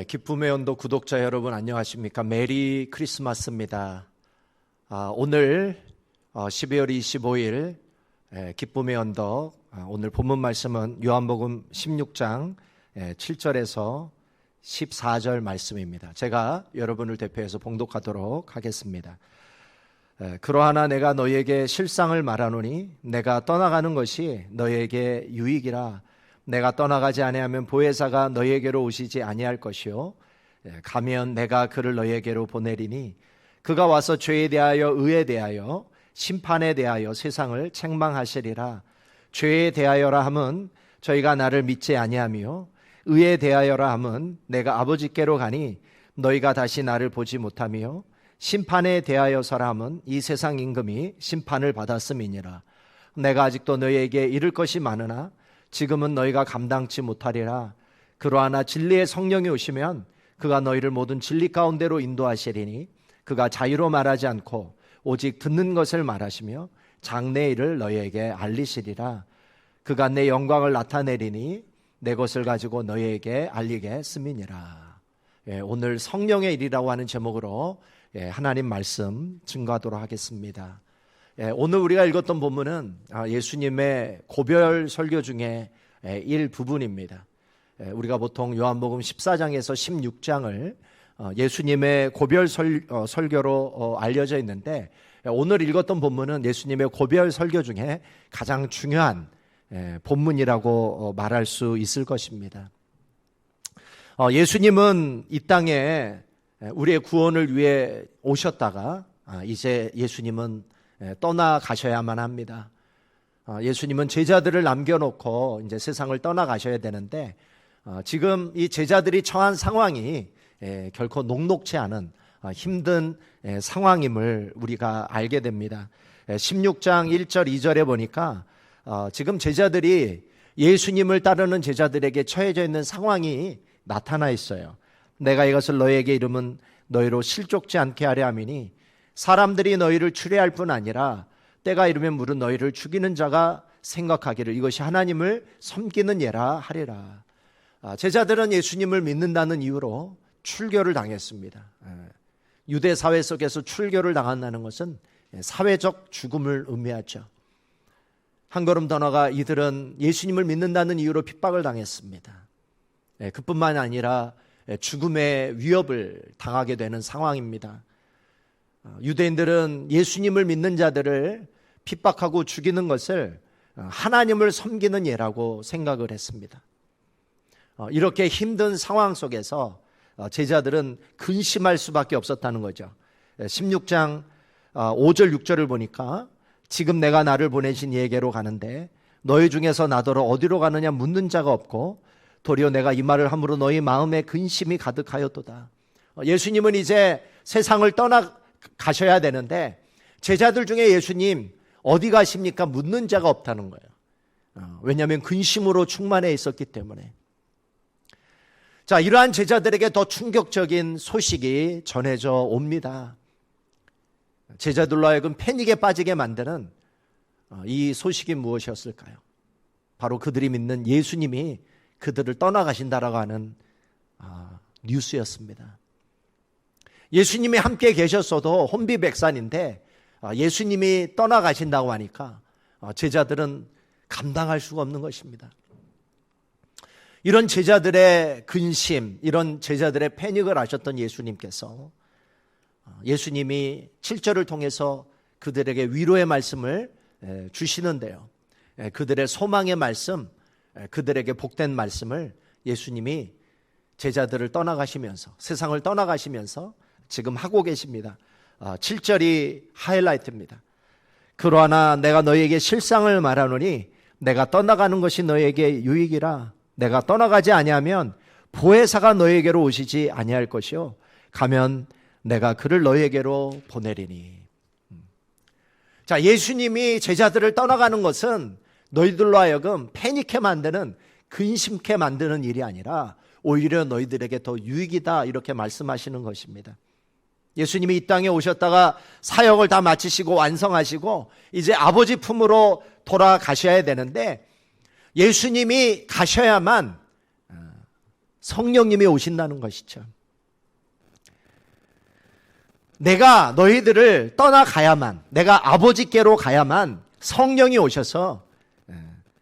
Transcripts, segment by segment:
기쁨의 언도 구독자 여러분 안녕하십니까? 메리 크리스마스입니다. 오늘 12월 25일 기쁨의 언덕, 오늘 본문 말씀은 요한복음 16장 7절에서 14절 말씀입니다. 제가 여러분을 대표해서 봉독하도록 하겠습니다. 그러하나 내가 너희에게 실상을 말하노니 내가 떠나가는 것이 너희에게 유익이라. 내가 떠나가지 아니하면 보혜사가 너희에게로 오시지 아니할 것이요 가면 내가 그를 너희에게로 보내리니 그가 와서 죄에 대하여 의에 대하여 심판에 대하여 세상을 책망하시리라. 죄에 대하여라 함은 저희가 나를 믿지 아니하며 의에 대하여라 함은 내가 아버지께로 가니 너희가 다시 나를 보지 못하며 심판에 대하여서라 함은 이 세상 임금이 심판을 받았음이니라. 내가 아직도 너희에게 이를 것이 많으나 지금은 너희가 감당치 못하리라. 그러하나 진리의 성령이 오시면 그가 너희를 모든 진리 가운데로 인도하시리니 그가 자유로 말하지 않고 오직 듣는 것을 말하시며 장래의 일을 너희에게 알리시리라. 그가 내 영광을 나타내리니 내 것을 가지고 너희에게 알리겠음이니라. 오늘 성령의 일이라고 하는 제목으로 하나님 말씀 증거하도록 하겠습니다. 오늘 우리가 읽었던 본문은 예수님의 고별 설교 중에 일부분입니다. 우리가 보통 요한복음 14장에서 16장을 예수님의 고별 설교로 알려져 있는데 오늘 읽었던 본문은 예수님의 고별 설교 중에 가장 중요한 본문이라고 말할 수 있을 것입니다. 예수님은 이 땅에 우리의 구원을 위해 오셨다가 이제 예수님은 떠나가셔야만 합니다. 예수님은 제자들을 남겨놓고 이제 세상을 떠나가셔야 되는데 지금 이 제자들이 처한 상황이 결코 녹록치 않은 힘든 상황임을 우리가 알게 됩니다. 16장 1절 2절에 보니까 지금 제자들이 예수님을 따르는 제자들에게 처해져 있는 상황이 나타나 있어요. 내가 이것을 너희에게 이름은 너희로 실족지 않게 하려 함이니 사람들이 너희를 추례할 뿐 아니라 때가 이르면 물은 너희를 죽이는 자가 생각하기를 이것이 하나님을 섬기는 예라 하리라. 제자들은 예수님을 믿는다는 이유로 출교를 당했습니다. 유대 사회 속에서 출교를 당한다는 것은 사회적 죽음을 의미하죠. 한 걸음 더 나아가 이들은 예수님을 믿는다는 이유로 핍박을 당했습니다. 그뿐만 아니라 죽음의 위협을 당하게 되는 상황입니다. 유대인들은 예수님을 믿는 자들을 핍박하고 죽이는 것을 하나님을 섬기는 예라고 생각을 했습니다. 이렇게 힘든 상황 속에서 제자들은 근심할 수밖에 없었다는 거죠. 16장 5절 6절을 보니까 지금 내가 나를 보내신 이에게로 가는데 너희 중에서 나더러 어디로 가느냐 묻는 자가 없고 도리어 내가 이 말을 함으로 너희 마음에 근심이 가득하였도다. 예수님은 이제 세상을 떠나가셔야 되는데 제자들 중에 예수님 어디 가십니까? 묻는 자가 없다는 거예요. 왜냐하면 근심으로 충만해 있었기 때문에. 자, 이러한 제자들에게 더 충격적인 소식이 전해져 옵니다. 제자들로 하여금 패닉에 빠지게 만드는 이 소식이 무엇이었을까요? 바로 그들이 믿는 예수님이 그들을 떠나가신다라고 하는 뉴스였습니다. 예수님이 함께 계셨어도 혼비백산인데 예수님이 떠나가신다고 하니까 제자들은 감당할 수가 없는 것입니다. 이런 제자들의 근심, 이런 제자들의 패닉을 아셨던 예수님께서 예수님이 7절을 통해서 그들에게 위로의 말씀을 주시는데요. 그들의 소망의 말씀, 그들에게 복된 말씀을 예수님이 제자들을 떠나가시면서 세상을 떠나가시면서 지금 하고 계십니다. 7절이 하이라이트입니다. 그러나 내가 너희에게 실상을 말하노니 내가 떠나가는 것이 너희에게 유익이라. 내가 떠나가지 아니하면 보혜사가 너희에게로 오시지 아니할 것이요 가면 내가 그를 너희에게로 보내리니. 자, 예수님이 제자들을 떠나가는 것은 너희들로 하여금 패닉해 만드는, 근심케 만드는 일이 아니라 오히려 너희들에게 더 유익이다, 이렇게 말씀하시는 것입니다. 예수님이 이 땅에 오셨다가 사역을 다 마치시고 완성하시고 이제 아버지 품으로 돌아가셔야 되는데 예수님이 가셔야만 성령님이 오신다는 것이죠. 내가 너희들을 떠나가야만, 내가 아버지께로 가야만 성령이 오셔서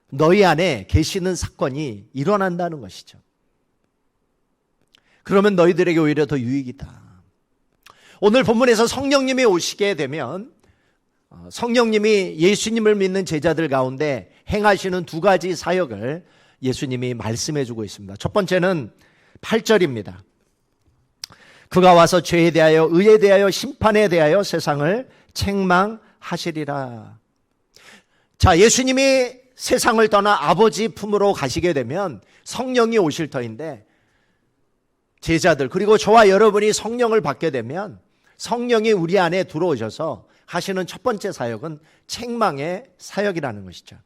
너희 안에 계시는 사건이 일어난다는 것이죠. 그러면 너희들에게 오히려 더 유익이다. 오늘 본문에서 성령님이 오시게 되면 성령님이 예수님을 믿는 제자들 가운데 행하시는 두 가지 사역을 예수님이 말씀해 주고 있습니다. 첫 번째는 8절입니다. 그가 와서 죄에 대하여 의에 대하여 심판에 대하여 세상을 책망하시리라. 자, 예수님이 세상을 떠나 아버지 품으로 가시게 되면 성령이 오실 터인데, 제자들 그리고 저와 여러분이 성령을 받게 되면 성령이 우리 안에 들어오셔서 하시는 첫 번째 사역은 책망의 사역이라는 것이죠.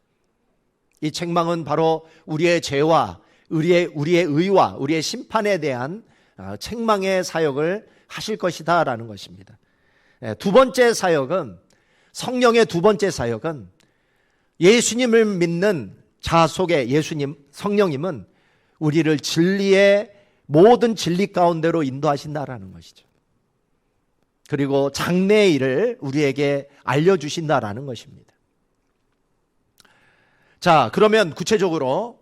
이 책망은 바로 우리의 죄와 우리의 의와 우리의 심판에 대한 책망의 사역을 하실 것이다 라는 것입니다. 두 번째 사역은, 성령의 두 번째 사역은 예수님을 믿는 자 속에 성령님은 우리를 진리의 모든 진리 가운데로 인도하신다라는 것이죠. 그리고 장래의 일을 우리에게 알려주신다라는 것입니다. 자, 그러면 구체적으로,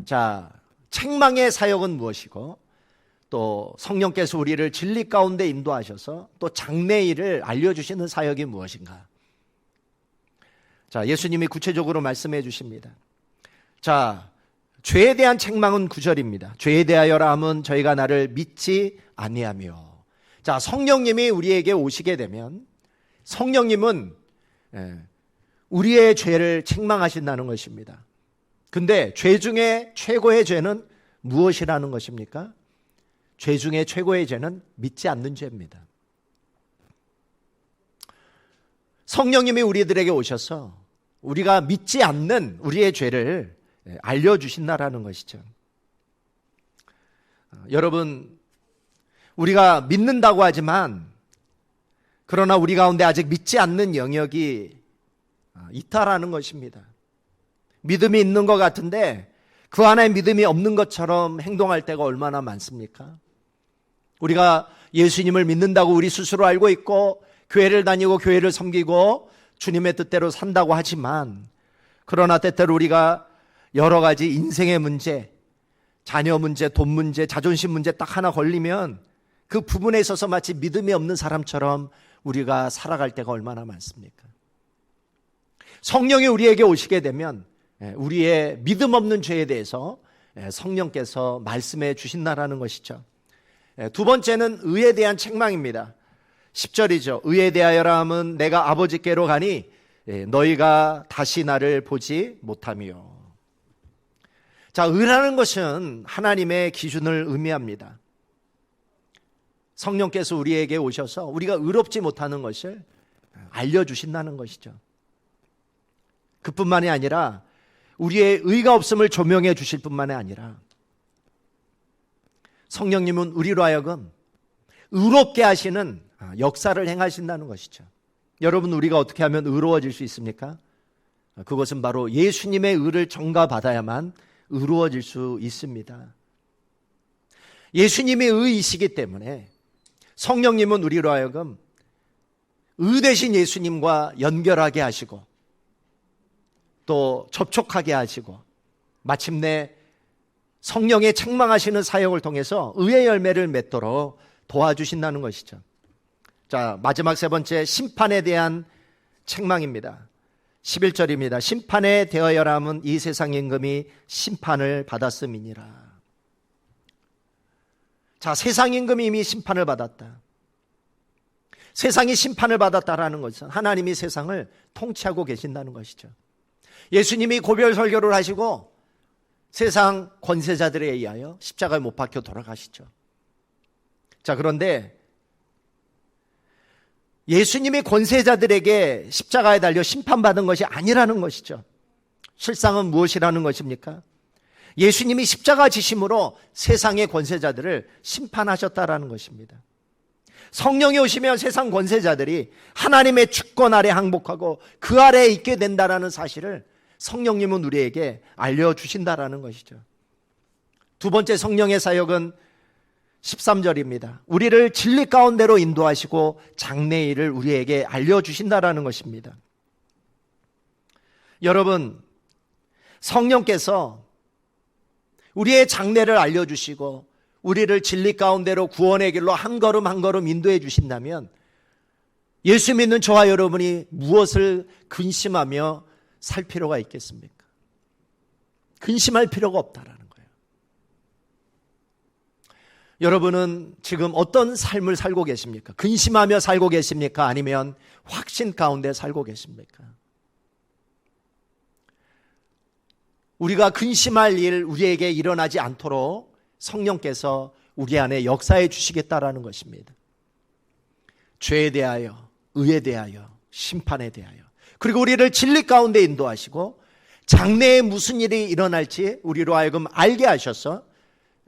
자, 책망의 사역은 무엇이고, 또 성령께서 우리를 진리 가운데 인도하셔서 또 장래의 일을 알려주시는 사역이 무엇인가? 자, 예수님이 구체적으로 말씀해 주십니다. 자, 죄에 대한 책망은 9절입니다. 죄에 대하여라 함은 저희가 나를 믿지 아니하며. 자, 성령님이 우리에게 오시게 되면 성령님은 우리의 죄를 책망하신다는 것입니다. 근데 죄 중에 최고의 죄는 무엇이라는 것입니까? 죄 중에 최고의 죄는 믿지 않는 죄입니다. 성령님이 우리들에게 오셔서 우리가 믿지 않는 우리의 죄를 알려주신다라는 것이죠. 여러분, 우리가 믿는다고 하지만 그러나 우리 가운데 아직 믿지 않는 영역이 있다라는 것입니다. 믿음이 있는 것 같은데 그 안에 믿음이 없는 것처럼 행동할 때가 얼마나 많습니까? 우리가 예수님을 믿는다고 우리 스스로 알고 있고 교회를 다니고 교회를 섬기고 주님의 뜻대로 산다고 하지만, 그러나 때때로 우리가 여러 가지 인생의 문제, 자녀 문제, 돈 문제, 자존심 문제 딱 하나 걸리면 그 부분에 있어서 마치 믿음이 없는 사람처럼 우리가 살아갈 때가 얼마나 많습니까? 성령이 우리에게 오시게 되면 우리의 믿음 없는 죄에 대해서 성령께서 말씀해 주신다라는 것이죠. 두 번째는 의에 대한 책망입니다. 10절이죠. 의에 대하여라 함은 내가 아버지께로 가니 너희가 다시 나를 보지 못하며. 자, 의라는 것은 하나님의 기준을 의미합니다. 성령께서 우리에게 오셔서 우리가 의롭지 못하는 것을 알려주신다는 것이죠. 그뿐만이 아니라 우리의 의가 없음을 조명해 주실 뿐만이 아니라 성령님은 우리로 하여금 의롭게 하시는 역사를 행하신다는 것이죠. 여러분, 우리가 어떻게 하면 의로워질 수 있습니까? 그것은 바로 예수님의 의를 전가받아야만 의로워질 수 있습니다. 예수님이 의이시기 때문에 성령님은 우리로 하여금 의 되신 예수님과 연결하게 하시고 또 접촉하게 하시고 마침내 성령의 책망하시는 사역을 통해서 의의 열매를 맺도록 도와주신다는 것이죠. 자, 마지막 세 번째, 심판에 대한 책망입니다. 11절입니다. 심판에 대하여라 함은 이 세상 임금이 심판을 받았음이니라. 자, 세상 임금이 이미 심판을 받았다. 세상이 심판을 받았다라는 것은 하나님이 세상을 통치하고 계신다는 것이죠. 예수님이 고별 설교를 하시고 세상 권세자들에 의하여 십자가에 못 박혀 돌아가시죠. 자, 그런데 예수님이 권세자들에게 십자가에 달려 심판받은 것이 아니라는 것이죠. 실상은 무엇이라는 것입니까? 예수님이 십자가 지심으로 세상의 권세자들을 심판하셨다라는 것입니다. 성령이 오시면 세상 권세자들이 하나님의 주권 아래 항복하고 그 아래에 있게 된다라는 사실을 성령님은 우리에게 알려주신다라는 것이죠. 두 번째 성령의 사역은 13절입니다. 우리를 진리 가운데로 인도하시고 장래의 일을 우리에게 알려주신다라는 것입니다. 여러분, 성령께서 우리의 장래를 알려주시고 우리를 진리 가운데로 구원의 길로 한 걸음 한 걸음 인도해 주신다면 예수 믿는 저와 여러분이 무엇을 근심하며 살 필요가 있겠습니까? 근심할 필요가 없다라는 거예요. 여러분은 지금 어떤 삶을 살고 계십니까? 근심하며 살고 계십니까? 아니면 확신 가운데 살고 계십니까? 우리가 근심할 일 우리에게 일어나지 않도록 성령께서 우리 안에 역사해 주시겠다라는 것입니다. 죄에 대하여, 의에 대하여, 심판에 대하여, 그리고 우리를 진리 가운데 인도하시고 장래에 무슨 일이 일어날지 우리로 하여금 알게 하셔서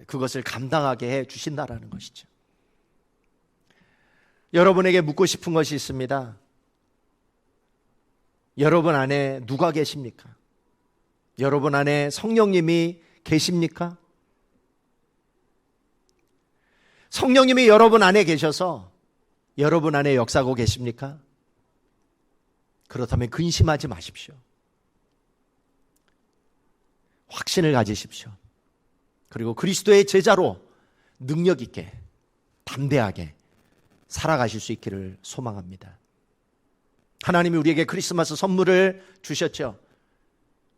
그것을 감당하게 해 주신다라는 것이죠. 여러분에게 묻고 싶은 것이 있습니다. 여러분 안에 누가 계십니까? 여러분 안에 성령님이 계십니까? 성령님이 여러분 안에 계셔서 여러분 안에 역사하고 계십니까? 그렇다면 근심하지 마십시오. 확신을 가지십시오. 그리고 그리스도의 제자로 능력 있게 담대하게 살아가실 수 있기를 소망합니다. 하나님이 우리에게 크리스마스 선물을 주셨죠.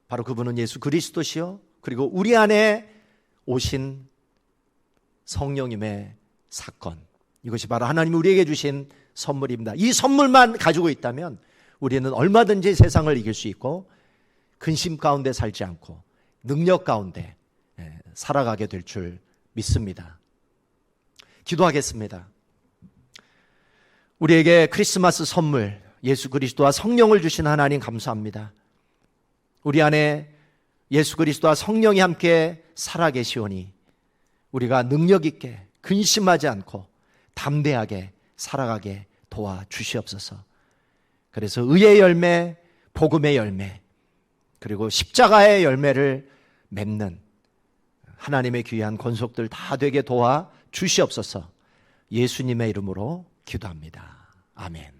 바로 그분은 예수 그리스도시요, 그리고 우리 안에 오신 성령님의 사건, 이것이 바로 하나님이 우리에게 주신 선물입니다. 이 선물만 가지고 있다면 우리는 얼마든지 세상을 이길 수 있고 근심 가운데 살지 않고 능력 가운데 살아가게 될 줄 믿습니다. 기도하겠습니다. 우리에게 크리스마스 선물 예수 그리스도와 성령을 주신 하나님 감사합니다. 우리 안에 예수 그리스도와 성령이 함께 살아계시오니 우리가 능력 있게 근심하지 않고 담대하게 살아가게 도와주시옵소서. 그래서 의의 열매, 복음의 열매, 그리고 십자가의 열매를 맺는 하나님의 귀한 권속들 다 되게 도와주시옵소서. 예수님의 이름으로 기도합니다. 아멘.